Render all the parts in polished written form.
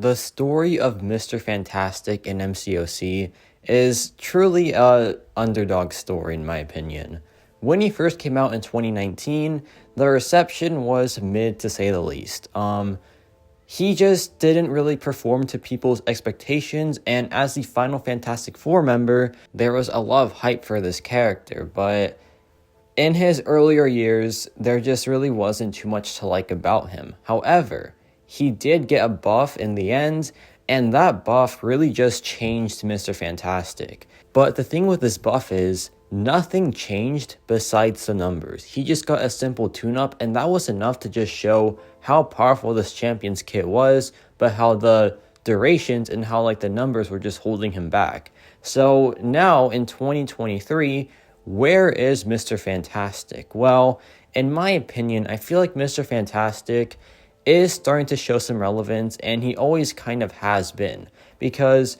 The story of Mr. Fantastic in Mcoc is truly a underdog story in my opinion. When he first came out in 2019, the reception was mid to say the least. He just didn't really perform to people's expectations, and as the final Fantastic Four member, there was a lot of hype for this character, but in his earlier years, there just really wasn't too much to like about him. However, he did get a buff in the end, and that buff really just changed Mr. Fantastic. But the thing with this buff is, nothing changed besides the numbers. He just got a simple tune-up, and that was enough to just show how powerful this champion's kit was, but how the durations and how the numbers were just holding him back. So now in 2023, where is Mr. Fantastic? Well, in my opinion, I feel like Mr. Fantastic is starting to show some relevance, and he always kind of has been. Because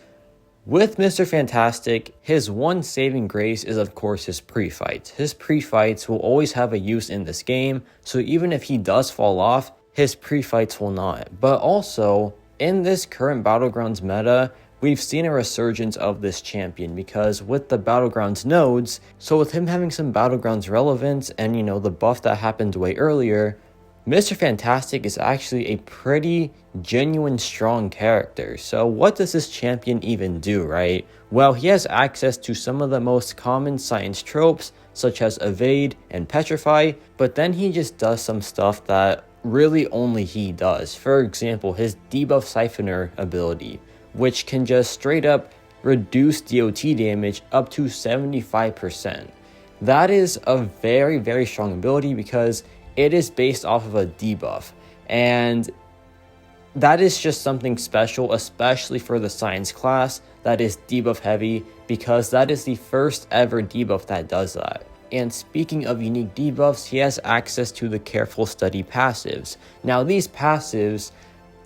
with Mr. Fantastic, his one saving grace is of course his pre-fights. His pre-fights will always have a use in this game, so even if he does fall off, his pre-fights will not. But also, in this current Battlegrounds meta, we've seen a resurgence of this champion because with the Battlegrounds nodes, so with him having some Battlegrounds relevance and the buff that happened way earlier, Mr. Fantastic is actually a pretty genuine strong character. So what does this champion even do, right? Well, he has access to some of the most common science tropes such as evade and petrify, but then he just does some stuff that really only he does. For example, his debuff siphoner ability, which can just straight up reduce DOT damage up to 75%. That is a very, very strong ability because it is based off of a debuff, and that is just something special, especially for the science class that is debuff heavy, because that is the first ever debuff that does that. And speaking of unique debuffs, he has access to the Careful Study passives. Now these passives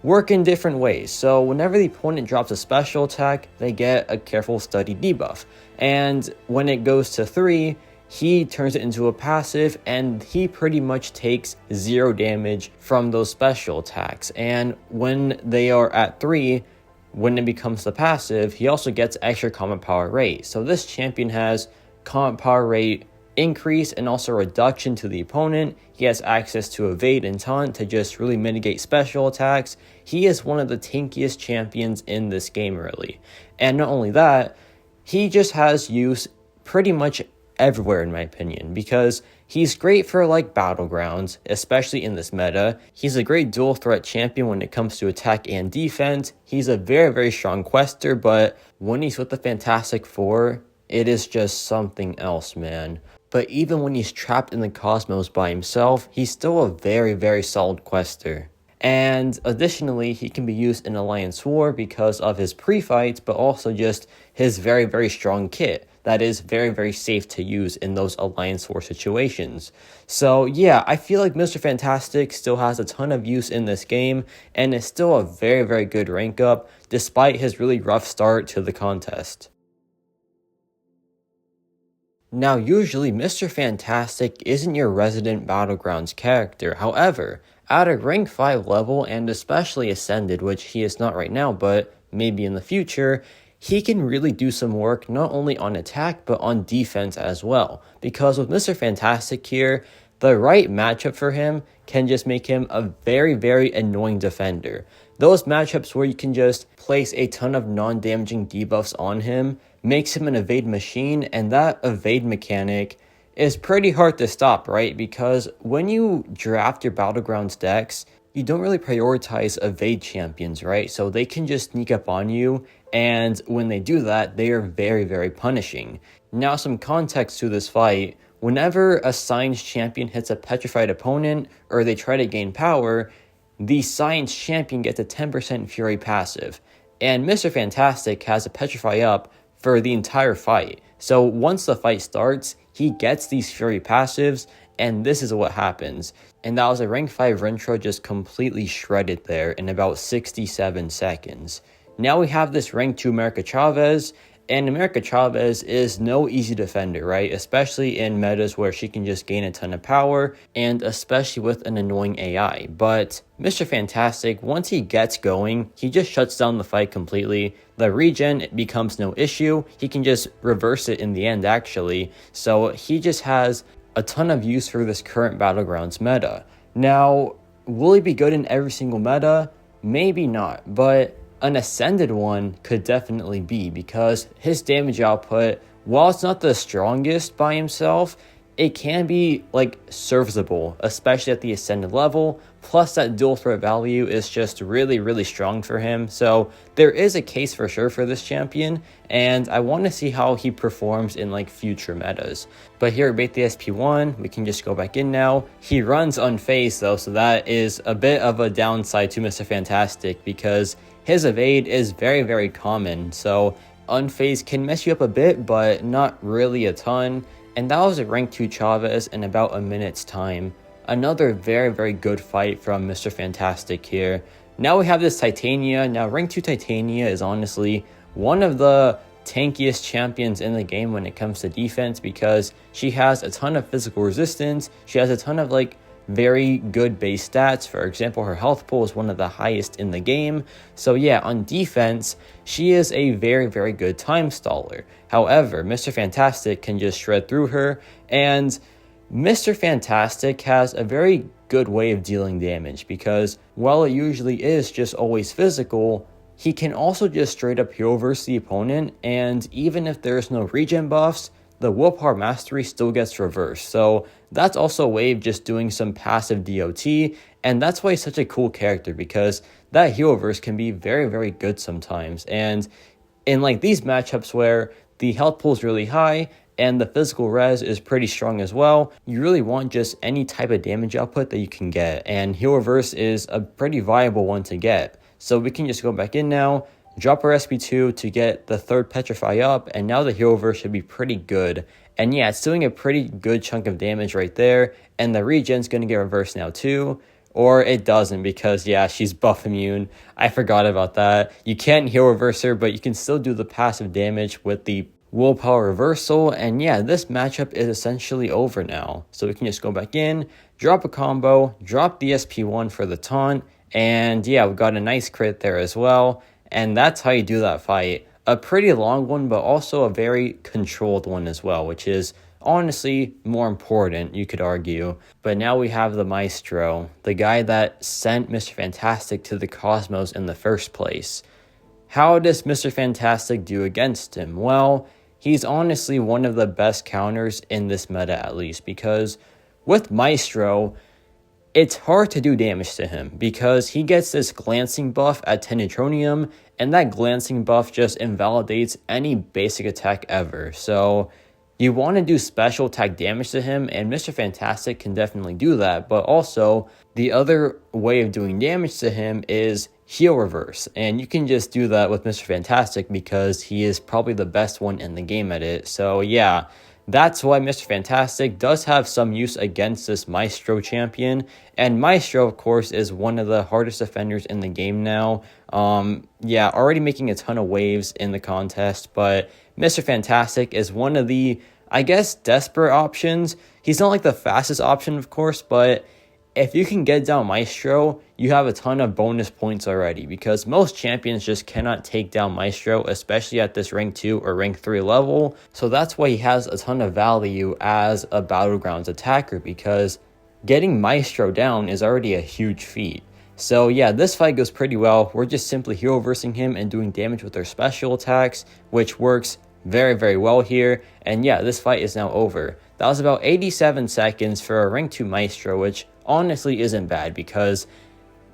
work in different ways, so whenever the opponent drops a special attack, they get a Careful Study debuff, and when it goes to 3, he turns it into a passive, and he pretty much takes 0 damage from those special attacks. And when they are at 3, when it becomes the passive, he also gets extra combat power rate. So this champion has combat power rate increase and also reduction to the opponent. He has access to evade and taunt to just really mitigate special attacks. He is one of the tankiest champions in this game, really. And not only that, he just has use pretty much everywhere in my opinion, because he's great for Battlegrounds, especially in this meta. He's a great dual threat champion when it comes to attack and defense. He's a very, very strong quester, but when he's with the Fantastic Four, it is just something else, man. But even when he's trapped in the cosmos by himself, he's still a very, very solid quester. And additionally, he can be used in Alliance War because of his pre-fights, but also just his very, very strong kit that is very, very safe to use in those Alliance War situations. So yeah, I feel like Mr. Fantastic still has a ton of use in this game, and is still a very, very good rank up, despite his really rough start to the contest. Now, usually Mr. Fantastic isn't your resident Battlegrounds character. However, at a rank 5 level, and especially Ascended, which he is not right now, but maybe in the future, he can really do some work not only on attack, but on defense as well. Because with Mr. Fantastic here, the right matchup for him can just make him a very, very annoying defender. Those matchups where you can just place a ton of non-damaging debuffs on him makes him an evade machine, and that evade mechanic is pretty hard to stop, right? Because when you draft your Battlegrounds decks, you don't really prioritize evade champions, right? So they can just sneak up on you, and when they do that, they are very, very punishing. Now, some context to this fight. Whenever a Science champion hits a petrified opponent, or they try to gain power, the Science champion gets a 10% Fury passive. And Mr. Fantastic has a Petrify up for the entire fight. So once the fight starts, he gets these Fury passives, and this is what happens. And that was a rank 5 Rentro just completely shredded there in about 67 seconds. Now we have this rank 2 America Chavez, And Mcoc is no easy defender, right? Especially in metas where she can just gain a ton of power, and especially with an annoying AI. But Mr. Fantastic, once he gets going, he just shuts down the fight completely. The regen becomes no issue. He can just reverse it in the end, actually. So he just has a ton of use for this current Battlegrounds meta. Now, will he be good in every single meta? Maybe not, but an ascended one could definitely be, because his damage output, while it's not the strongest by himself, it can be like serviceable, especially at the ascended level. Plus that dual threat value is just really strong for him. So there is a case for sure for this champion, and I want to see how he performs in like future metas. But here at Bait the SP1, we can just go back in now. He runs unfazed though, so that is a bit of a downside to Mr. Fantastic, because his evade is very common. So unfazed can mess you up a bit, but not really a ton. And that was a rank 2 Chavez in about a minute's time. Another very good fight from Mr. Fantastic here. Now we have this Titania. Now rank 2 Titania is honestly one of the tankiest champions in the game when it comes to defense, because she has a ton of physical resistance. She has a ton of like very good base stats. For example, her health pool is one of the highest in the game. So yeah, on defense, she is a very good time staller. However, Mr. Fantastic can just shred through her, and Mr. Fantastic has a very good way of dealing damage, because while it usually is just always physical, he can also just straight up hero verse the opponent, and even if there's no regen buffs, the willpower mastery still gets reversed. So that's also a way of just doing some passive DOT, and that's why he's such a cool character, because that hero verse can be very good sometimes. And in like these matchups where the health pool is really high and the physical res is pretty strong as well, you really want just any type of damage output that you can get, and hero reverse is a pretty viable one to get. So we can just go back in now, drop our SP2 to get the third Petrify up, and now the hero verse should be pretty good. And yeah, it's doing a pretty good chunk of damage right there, and the regen's going to get reversed now too. Or it doesn't, because yeah, she's buff immune. I forgot about that. You can't hero reverse her, but you can still do the passive damage with the willpower reversal. And yeah, this matchup is essentially over now. So we can just go back in, drop a combo, drop the SP1 for the taunt, and yeah, we got a nice crit there as well. And that's how you do that fight. A pretty long one, but also a very controlled one as well, which is honestly more important, you could argue. But now we have the Maestro, the guy that sent Mr. Fantastic to the Cosmos in the first place. How does Mr. Fantastic do against him? Well, he's honestly one of the best counters in this meta, at least, because with Maestro, it's hard to do damage to him, because he gets this glancing buff at 10 neutronium, and that glancing buff just invalidates any basic attack ever. So you want to do special attack damage to him, and Mr. Fantastic can definitely do that. But also, the other way of doing damage to him is heal reverse, and you can just do that with Mr. Fantastic because he is probably the best one in the game at it. So yeah, that's why Mr. Fantastic does have some use against this Maestro champion. And Maestro, of course, is one of the hardest defenders in the game now. Yeah, already making a ton of waves in the contest, but Mr. Fantastic is one of the, I guess, desperate options. He's not like the fastest option, of course, but if you can get down Maestro, you have a ton of bonus points already, because most champions just cannot take down Maestro, especially at this rank 2 or rank 3 level. So that's why he has a ton of value as a Battlegrounds attacker, because getting Maestro down is already a huge feat. So yeah, this fight goes pretty well. We're just simply hero versing him and doing damage with our special attacks, which works very well here. And yeah, this fight is now over. That was about 87 seconds for a rank 2 Maestro, which honestly isn't bad, because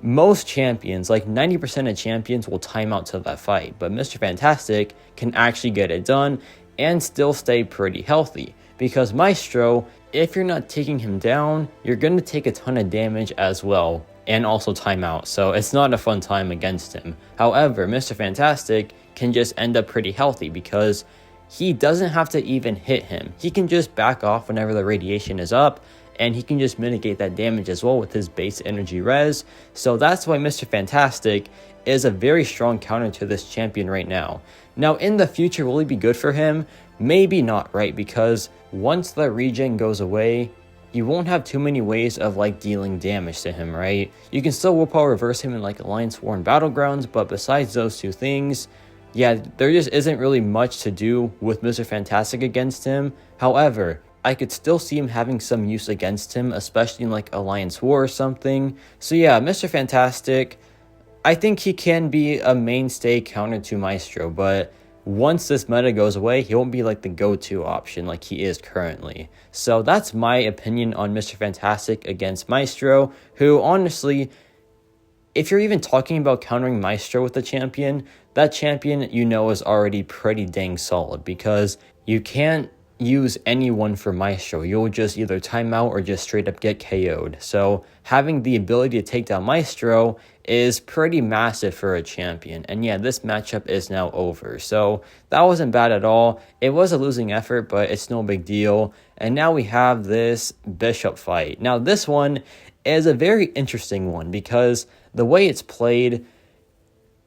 most champions, like 90% of champions, will time out to that fight, but Mr. Fantastic can actually get it done and still stay pretty healthy, because Maestro, if you're not taking him down, you're going to take a ton of damage as well, and also time out, so it's not a fun time against him. However, Mr. Fantastic can just end up pretty healthy, because he doesn't have to even hit him. He can just back off whenever the radiation is up, and he can just mitigate that damage as well with his base energy res. So that's why Mr. Fantastic is a very strong counter to this champion right now. Now in the future, will he be good for him? Maybe not, right? Because once the regen goes away, you won't have too many ways of like dealing damage to him, right? You can still willpower reverse him in like Alliance War and Battlegrounds, but besides those two things, yeah, there just isn't really much to do with Mr. Fantastic against him. However, I could still see him having some use against him, especially in like Alliance War or something. So yeah, Mr. Fantastic, I think he can be a mainstay counter to Maestro, but once this meta goes away, he won't be like the go-to option like he is currently. So that's my opinion on Mr. Fantastic against Maestro, who honestly, if you're even talking about countering Maestro with a champion, that champion is already pretty dang solid, because you can't use anyone for Maestro. You'll just either time out or just straight up get KO'd. So having the ability to take down Maestro is pretty massive for a champion. And yeah, this matchup is now over. So that wasn't bad at all. It was a losing effort, but it's no big deal. And now we have this Bishop fight. Now this one is a very interesting one because the way it's played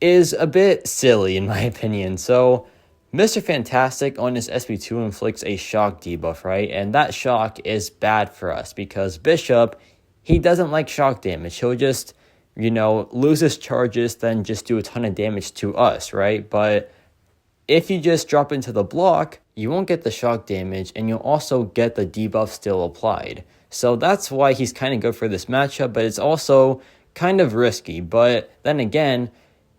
is a bit silly in my opinion. So Mr. Fantastic on his SP2 inflicts a shock debuff, right? And that shock is bad for us because Bishop, he doesn't like shock damage. He'll just, lose his charges, then just do a ton of damage to us, right? But if you just drop into the block, you won't get the shock damage, and you'll also get the debuff still applied. So that's why he's kind of good for this matchup, but it's also kind of risky. But then again,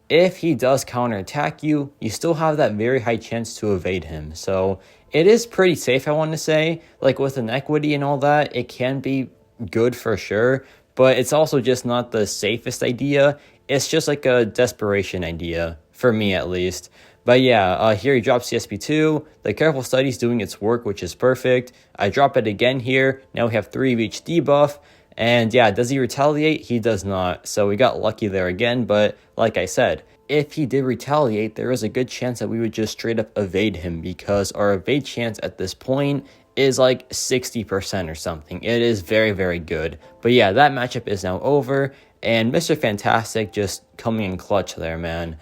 if he does counterattack you, you still have that very high chance to evade him. So it is pretty safe, I want to say. Like with an equity and all that, it can be good for sure, but it's also just not the safest idea. It's just like a desperation idea, for me at least. But yeah, here he drops the SP2. The Careful Study's doing its work, which is perfect. I drop it again here. Now we have 3 of each debuff. And yeah, does he retaliate? He does not. So we got lucky there again, but like I said, if he did retaliate, there is a good chance that we would just straight up evade him, because our evade chance at this point is like 60% or something. It is very, very good. But yeah, that matchup is now over, and Mr. Fantastic just coming in clutch there, man.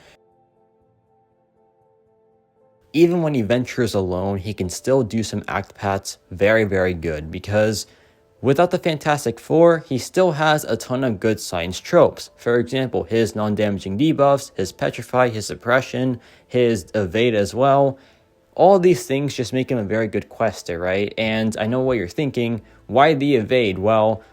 Even when he ventures alone, he can still do some act pats very, very good, because without the Fantastic Four, he still has a ton of good science tropes. For example, his non-damaging debuffs, his Petrify, his Suppression, his Evade as well. All these things just make him a very good quester, right? And I know what you're thinking, why the Evade? Well,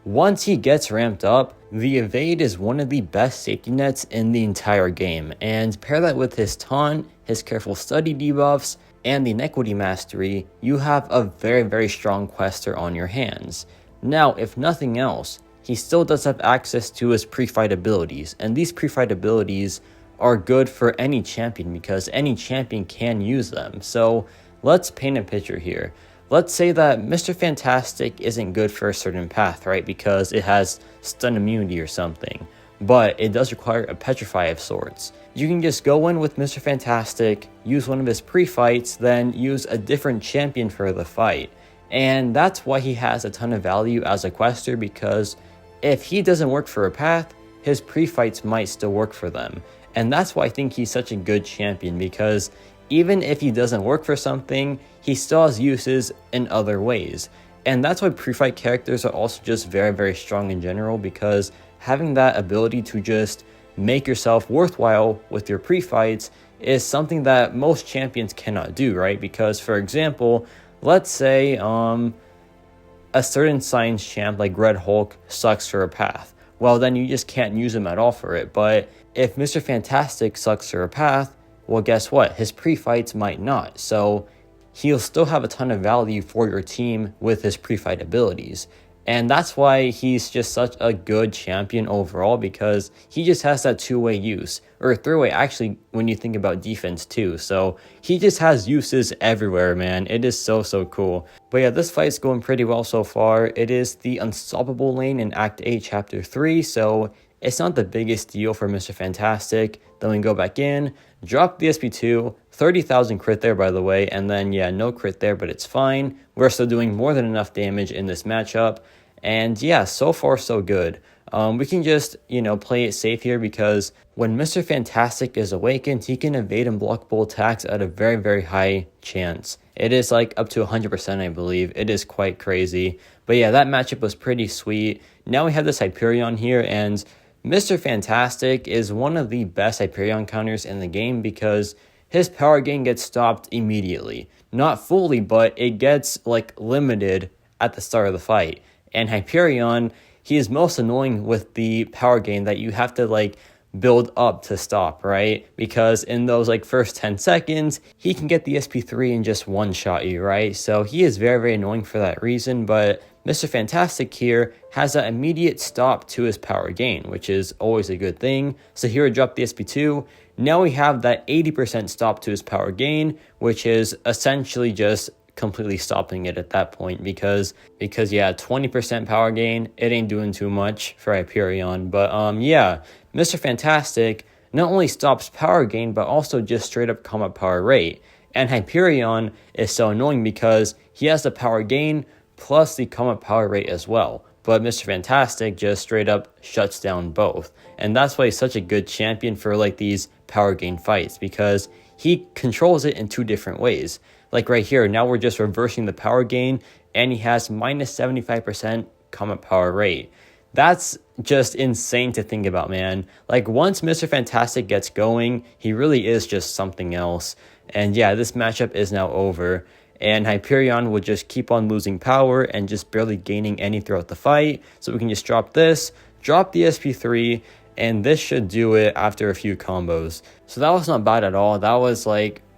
once he gets ramped up, the Evade is one of the best safety nets in the entire game. And pair that with his Taunt, his Careful Study debuffs, and the Inequity Mastery, you have a very, very strong quester on your hands. Now, if nothing else, he still does have access to his pre-fight abilities, and these pre-fight abilities are good for any champion because any champion can use them. So let's paint a picture here. Let's say that Mr. Fantastic isn't good for a certain path, right? Because it has stun immunity or something, but it does require a Petrify of sorts. You can just go in with Mr. Fantastic, use one of his pre-fights, then use a different champion for the fight. And that's why he has a ton of value as a quester, because if he doesn't work for a path, his pre-fights might still work for them. And that's why I think he's such a good champion, because even if he doesn't work for something, he still has uses in other ways. And that's why pre-fight characters are also just very, very strong in general, because having that ability to just make yourself worthwhile with your pre-fights is something that most champions cannot do, right? Because, for example, let's say a certain science champ like Red Hulk sucks for a path. Well, then you just can't use him at all for it. But if Mr. Fantastic sucks for a path, well, guess what? His pre-fights might not. So he'll still have a ton of value for your team with his pre-fight abilities. And that's why he's just such a good champion overall, because he just has that two-way use, or three-way actually when you think about defense too. So he just has uses everywhere, man. It is so, so cool. But yeah, this fight's going pretty well so far. It is the Unstoppable lane in Act 8, Chapter 3, so it's not the biggest deal for Mr. Fantastic. Then we go back in, drop the SP2, 30,000 crit there, by the way, and then, yeah, no crit there, but it's fine. We're still doing more than enough damage in this matchup, and yeah, so far so good. We can just, play it safe here because when Mr. Fantastic is awakened, he can evade unblockable attacks at a very, very high chance. It is like up to 100%, I believe. It is quite crazy. But yeah, that matchup was pretty sweet. Now we have this Hyperion here, and Mr. Fantastic is one of the best Hyperion counters in the game because his power gain gets stopped immediately. Not fully, but it gets limited at the start of the fight. And Hyperion, he is most annoying with the power gain that you have to build up to stop, right? Because in those first 10 seconds, he can get the SP3 and just one-shot you, right? So he is very, very annoying for that reason, but Mr. Fantastic here has an immediate stop to his power gain, which is always a good thing. So here I drop the SP2. Now we have that 80% stop to his power gain, which is essentially just completely stopping it at that point because yeah, 20% power gain, it ain't doing too much for Hyperion. But yeah, Mr. Fantastic not only stops power gain, but also just straight up combat power rate. And Hyperion is so annoying because he has the power gain plus the combat power rate as well. But Mr. Fantastic just straight up shuts down both. And that's why he's such a good champion for these power gain fights, because he controls it in two different ways. Like right here, now we're just reversing the power gain, and he has minus 75% combat power rate. That's just insane to think about, man. Once Mr. Fantastic gets going, he really is just something else. And yeah, this matchup is now over. And Hyperion will just keep on losing power and just barely gaining any throughout the fight. So we can just drop this, drop the SP3, and this should do it after a few combos. So that was not bad at all. That was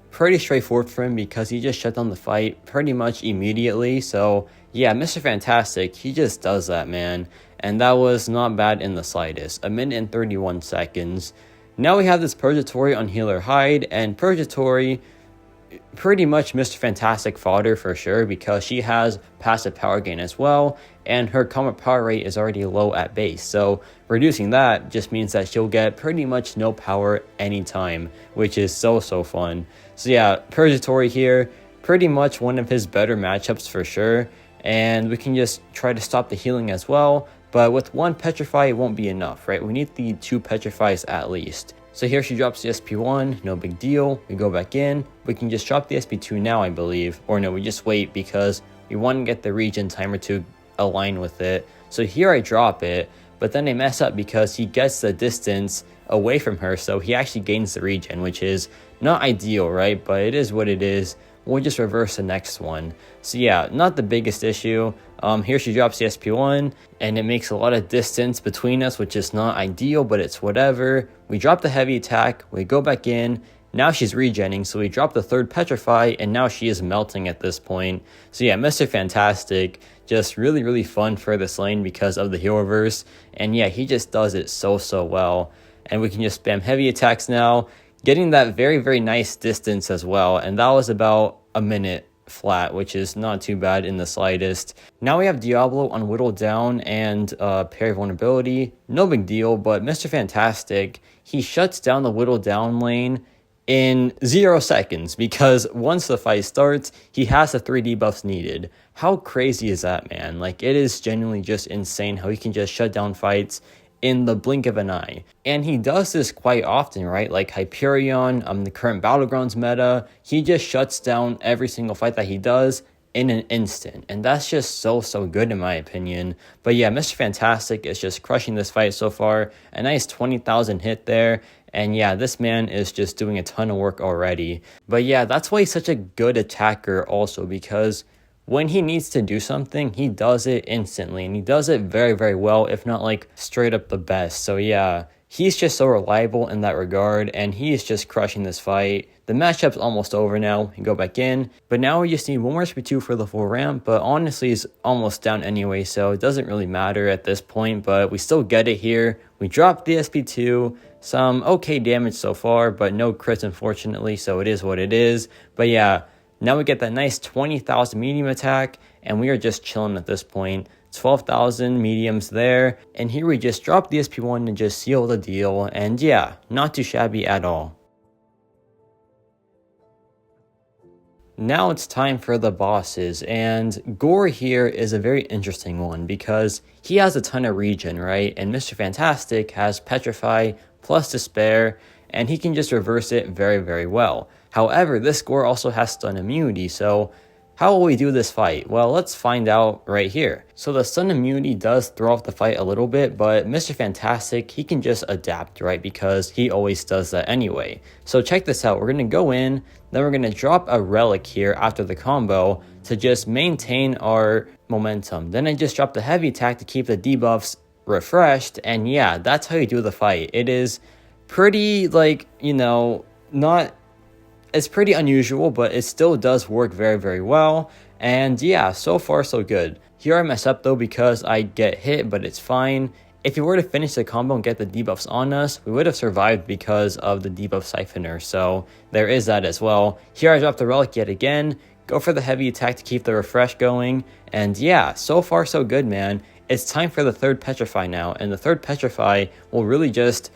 pretty straightforward for him because he just shut down the fight pretty much immediately. So yeah, Mr. Fantastic, he just does that, man. And that was not bad in the slightest. 1 minute and 31 seconds. Now we have this Purgatory on Healer Hyde, and Purgatory, pretty much Mr. Fantastic fodder for sure because she has passive power gain as well, and her combat power rate is already low at base. So reducing that just means that she'll get pretty much no power anytime, which is so fun. So yeah, Purgatory here, pretty much one of his better matchups for sure, and we can just try to stop the healing as well. But with one Petrify, it won't be enough, right? We need the 2 Petrifies at least. So here she drops the SP1, no big deal. We go back in. We can just drop the SP2 now, I believe. Or no, we just wait because we want to get the regen timer to align with it. So here I drop it, but then I mess up because he gets the distance away from her, so he actually gains the regen, which is not ideal, right? But it is what it is. We'll just reverse the next one. So yeah, not the biggest issue. Here she drops the SP1, and it makes a lot of distance between us, which is not ideal, but it's whatever. We drop the heavy attack, we go back in. Now she's regenning, so we drop the 3rd Petrify, and now she is melting at this point. So yeah, Mr. Fantastic, just really fun for this lane because of the Heroverse. And yeah, he just does it so well. And we can just spam heavy attacks now, getting that very nice distance as well. And that was about 1 minute flat, which is not too bad in the slightest. Now we have Diablo on Whittle Down and Parry Vulnerability. No big deal, but Mr. Fantastic, he shuts down the Whittle Down lane in 0 seconds because once the fight starts, he has the 3 debuffs needed. How crazy is that, man? It is genuinely just insane how he can just shut down fights in the blink of an eye. And he does this quite often, right? Like Hyperion, the current Battlegrounds meta, he just shuts down every single fight that he does in an instant. And that's just so good in my opinion. But yeah, Mr. Fantastic is just crushing this fight so far. A nice 20,000 hit there. And yeah, this man is just doing a ton of work already. But yeah, that's why he's such a good attacker also, because when he needs to do something, he does it instantly, and he does it very well, if not straight up the best. So yeah, he's just so reliable in that regard, and he is just crushing this fight. The matchup's almost over now. We go back in, but now we just need one more SP2 for the full ramp, but honestly, it's almost down anyway, so it doesn't really matter at this point, but we still get it here. We drop the SP2, some okay damage so far, but no crits unfortunately, so it is what it is. But yeah, now we get that nice 20,000 medium attack, and we are just chilling at this point. 12,000 mediums there, and here we just drop the SP1 and just seal the deal, and yeah, not too shabby at all. Now it's time for the bosses, and Gore here is a very interesting one because he has a ton of regen, right? And Mr. Fantastic has Petrify plus Despair, and he can just reverse it very, very well. However, this Gore also has stun immunity, so how will we do this fight? Well, let's find out right here. So the stun immunity does throw off the fight a little bit, but Mr. Fantastic, he can just adapt, right? Because he always does that anyway. So check this out. We're going to go in, then we're going to drop a relic here after the combo to just maintain our momentum. Then I just drop the heavy attack to keep the debuffs refreshed. And yeah, that's how you do the fight. It is pretty, like, you know, it's pretty unusual, but it still does work very, very well. And yeah, so far so good. Here I mess up though because I get hit, but it's fine. If we were to finish the combo and get the debuffs on us, we would have survived because of the debuff siphoner. So there is that as well. Here I drop the relic yet again, go for the heavy attack to keep the refresh going. And yeah, so far so good, man. It's time for the third Petrify now. And the third Petrify will really just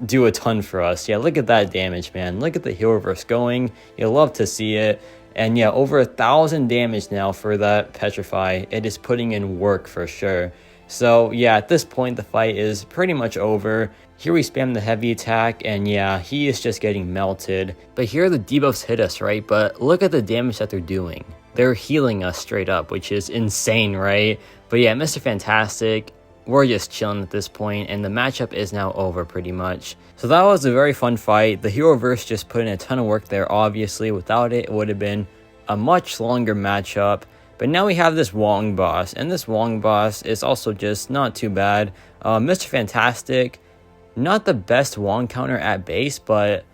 do a ton for us. Yeah, look at that damage, man. Look at the heal reverse going. You'll love to see it. And yeah, over 1,000 damage now for that Petrify. It is putting in work for sure. So yeah, at this point the fight is pretty much over. Here we spam the heavy attack, and yeah, he is just getting melted. But here the debuffs hit us, right? But look at the damage that they're doing. They're healing us straight up, which is insane, right? But yeah, Mr. Fantastic, we're just chilling at this point, and the matchup is now over pretty much. So that was a very fun fight. The hero verse just put in a ton of work there, obviously. Without it, it would have been a much longer matchup. But now we have this Wong boss, and this Wong boss is also just not too bad. Mr. Fantastic, not the best Wong counter at base, but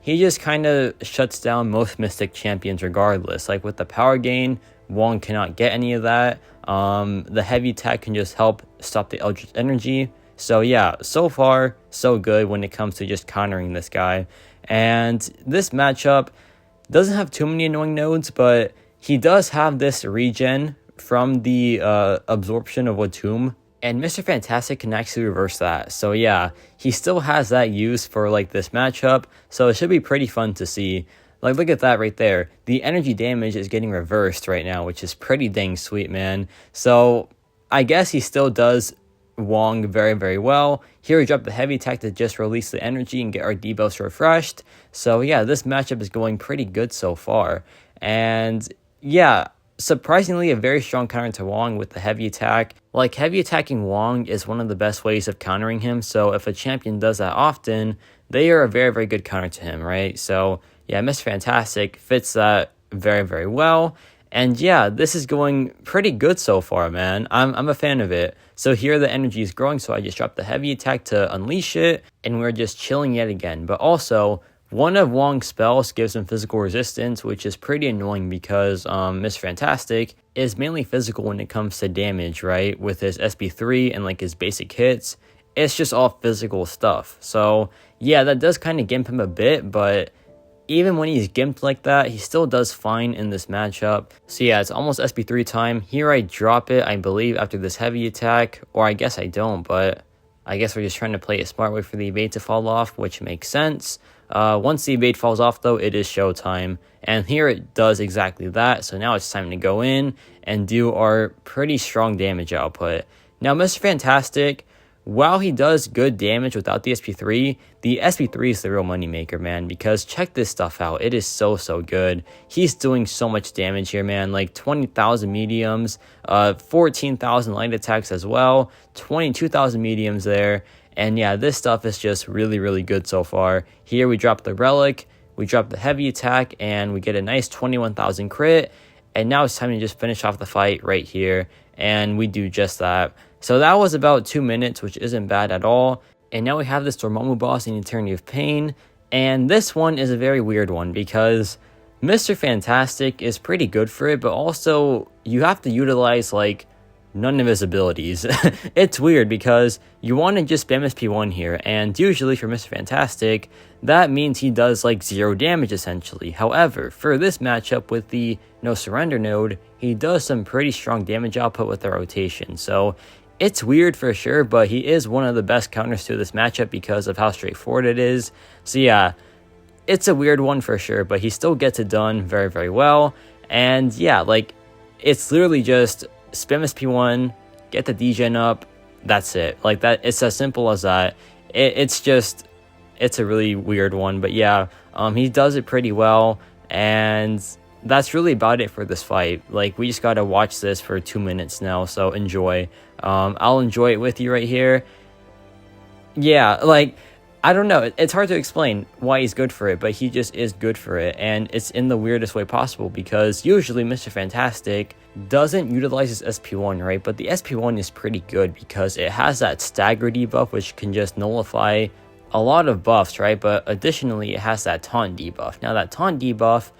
he just kind of shuts down most Mystic champions regardless. Like with the power gain, Wong cannot get any of that. The heavy attack can just help stop the Eldritch Energy. So yeah, so far, so good when it comes to just countering this guy. And this matchup doesn't have too many annoying nodes, but he does have this regen from the absorption of Watum. And Mr. Fantastic can actually reverse that. So yeah, he still has that use for like this matchup. So it should be pretty fun to see. Like, look at that right there. The energy damage is getting reversed right now, which is pretty dang sweet, man. So I guess he still does Wong very, very well. Here we drop the heavy attack to just release the energy and get our debuffs refreshed. So yeah, this matchup is going pretty good so far. And yeah, surprisingly a very strong counter to Wong with the heavy attack. Like, heavy attacking Wong is one of the best ways of countering him. So if a champion does that often, they are a very, very good counter to him, right? So yeah, Mr. Fantastic fits that very, very well. And yeah, this is going pretty good so far, man. I'm a fan of it. So here the energy is growing, so I just dropped the heavy attack to unleash it, and we're just chilling yet again. But also, one of Wong's spells gives him physical resistance, which is pretty annoying because Mr. Fantastic is mainly physical when it comes to damage, right? With his SP3 and like his basic hits, it's just all physical stuff. So yeah, that does kind of gimp him a bit, but even when he's gimped like that, he still does fine in this matchup. So yeah, it's almost SP3 time. Here I drop it, I believe, after this heavy attack. Or I guess I don't, but I guess we're just trying to play it smart, wait for the evade to fall off, which makes sense. Once the evade falls off, though, it is showtime. And here it does exactly that. So now it's time to go in and do our pretty strong damage output. Now, Mr. Fantastic, while he does good damage without the SP3 is the real moneymaker, man, because check this stuff out. It is so, so good. He's doing so much damage here, man, like 20,000 mediums, 14,000 light attacks as well, 22,000 mediums there. And yeah, this stuff is just really, really good so far. Here we drop the relic, we drop the heavy attack, and we get a nice 21,000 crit. And now it's time to just finish off the fight right here. And we do just that. So that was about 2 minutes, which isn't bad at all. And now we have this Dormammu boss in Eternity of Pain. And this one is a very weird one because Mr. Fantastic is pretty good for it, but also you have to utilize like none of his abilities. It's weird because you want to just spam SP1 here, and usually for Mr. Fantastic, that means he does like 0 damage essentially. However, for this matchup with the No Surrender node, he does some pretty strong damage output with the rotation. So it's weird for sure, but he is one of the best counters to this matchup because of how straightforward it is. So yeah, it's a weird one for sure, but he still gets it done very, very well. And yeah, like, it's literally just spam SP1, get the degen up, that's it. Like, that, it's as simple as that. It's a really weird one, but yeah, he does it pretty well, and that's really about it for this fight. Like, we just gotta watch this for 2 minutes now, so enjoy. I'll enjoy it with you right here. Yeah, like, I don't know, it's hard to explain why he's good for it, but he just is good for it, and it's in the weirdest way possible, because usually Mr. Fantastic doesn't utilize his SP1, right? But the SP1 is pretty good because it has that stagger debuff, which can just nullify a lot of buffs, right? But additionally, it has that taunt debuff. Now, that taunt debuff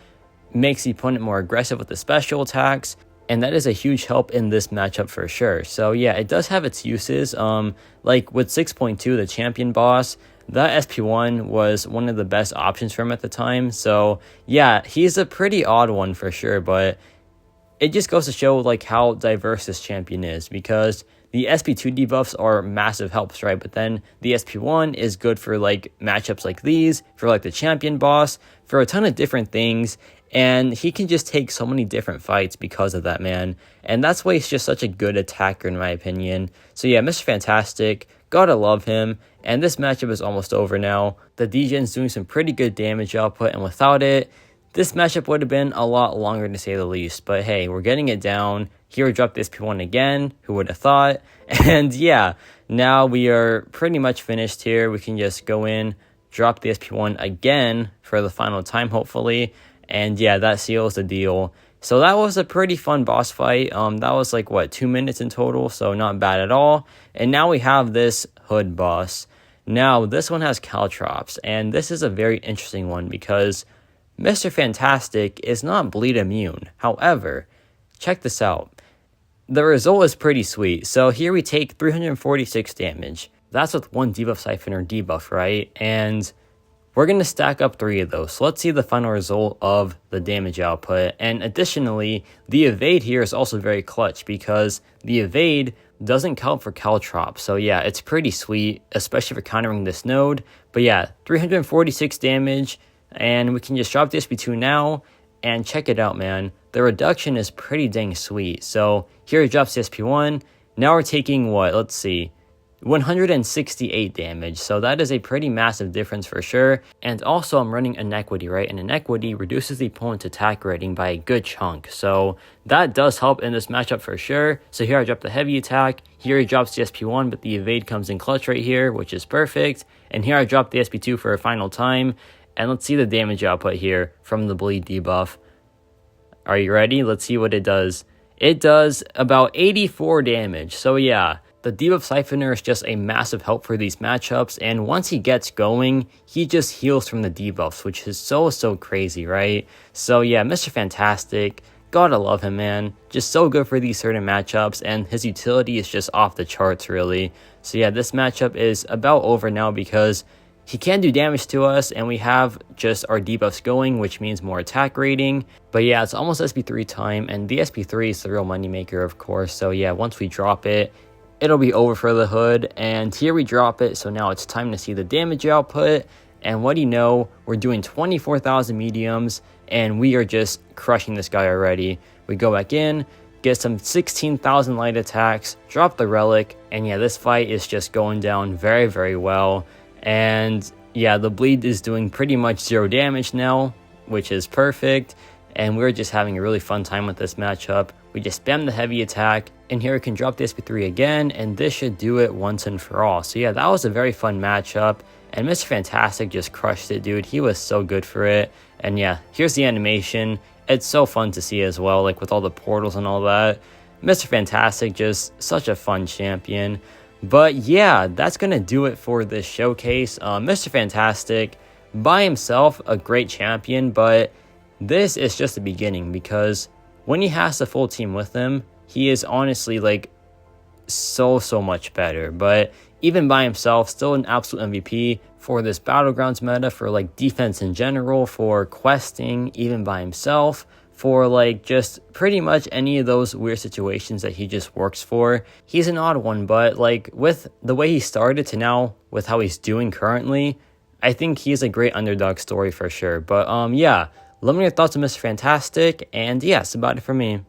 makes the opponent more aggressive with the special attacks, and that is a huge help in this matchup for sure. So yeah, it does have its uses. Like with 6.2, the champion boss, that SP1 was one of the best options for him at the time. So yeah, he's a pretty odd one for sure, but it just goes to show like how diverse this champion is, because the SP2 debuffs are massive helps, right? But then the SP1 is good for like matchups like these, for like the champion boss, for a ton of different things. And he can just take so many different fights because of that, man. And that's why he's just such a good attacker, in my opinion. So yeah, Mr. Fantastic, gotta love him. And this matchup is almost over now. The degen's doing some pretty good damage output, and without it, this matchup would have been a lot longer, to say the least. But hey, we're getting it down. Hero dropped the SP1 again. Who would have thought? And yeah, now we are pretty much finished here. We can just go in, drop the SP1 again for the final time, hopefully. And yeah, that seals the deal. So that was a pretty fun boss fight. That was like, what, 2 minutes in total? So not bad at all. And now we have this Hood boss. Now, this one has Caltrops. And this is a very interesting one because Mr. Fantastic is not bleed immune. However, check this out. The result is pretty sweet. So here we take 346 damage. That's with one debuff siphoner debuff, right? And we're going to stack up 3 of those. So let's see the final result of the damage output. And additionally, the evade here is also very clutch because the evade doesn't count for Caltrops. So yeah, it's pretty sweet, especially for countering this node. But yeah, 346 damage. And we can just drop the SP2 now, and check it out, man. The reduction is pretty dang sweet. So here it drops the SP1. Now we're taking what? Let's see. 168 damage. So that is a pretty massive difference for sure. And also I'm running Inequity, right? And Inequity reduces the opponent's attack rating by a good chunk. So that does help in this matchup for sure. So here I drop the heavy attack. Here he drops the SP1, but the evade comes in clutch right here, which is perfect. And here I drop the SP2 for a final time. And let's see the damage output here from the bleed debuff. Are you ready? Let's see what it does. It does about 84 damage. So yeah, the debuff siphoner is just a massive help for these matchups. And once he gets going, he just heals from the debuffs, which is so crazy, right? So yeah, Mr. Fantastic, gotta love him, man. Just so good for these certain matchups, and his utility is just off the charts, really. So yeah, this matchup is about over now because he can do damage to us, and we have just our debuffs going, which means more attack rating. But yeah, it's almost SP3 time, and the SP3 is the real moneymaker, of course. So yeah, once we drop it, it'll be over for the Hood. And here we drop it, so now it's time to see the damage output. And what do you know? We're doing 24,000 mediums, and we are just crushing this guy already. We go back in, get some 16,000 light attacks, drop the relic, and yeah, this fight is just going down very well. And yeah, the bleed is doing pretty much 0 damage now, which is perfect. And we're just having a really fun time with this matchup. We just spam the heavy attack, and here we can drop the SP3 again, and this should do it once and for all. So yeah, that was a very fun matchup, and Mr. Fantastic just crushed it, dude. He was so good for it. And yeah, here's the animation. It's so fun to see as well, like with all the portals and all that. Mr. Fantastic, just such a fun champion. But yeah, that's going to do it for this showcase. Mr. Fantastic, by himself, a great champion, but this is just the beginning, because when he has the full team with him, he is honestly like so much better. But even by himself, still an absolute MVP for this Battlegrounds meta, for like defense in general, for questing, even by himself, for like just pretty much any of those weird situations that he just works for. He's an odd one, but like with the way he started to now with how he's doing currently, I think he's a great underdog story for sure. But yeah, let me know your thoughts on Mr. Fantastic, and yeah, that's about it for me.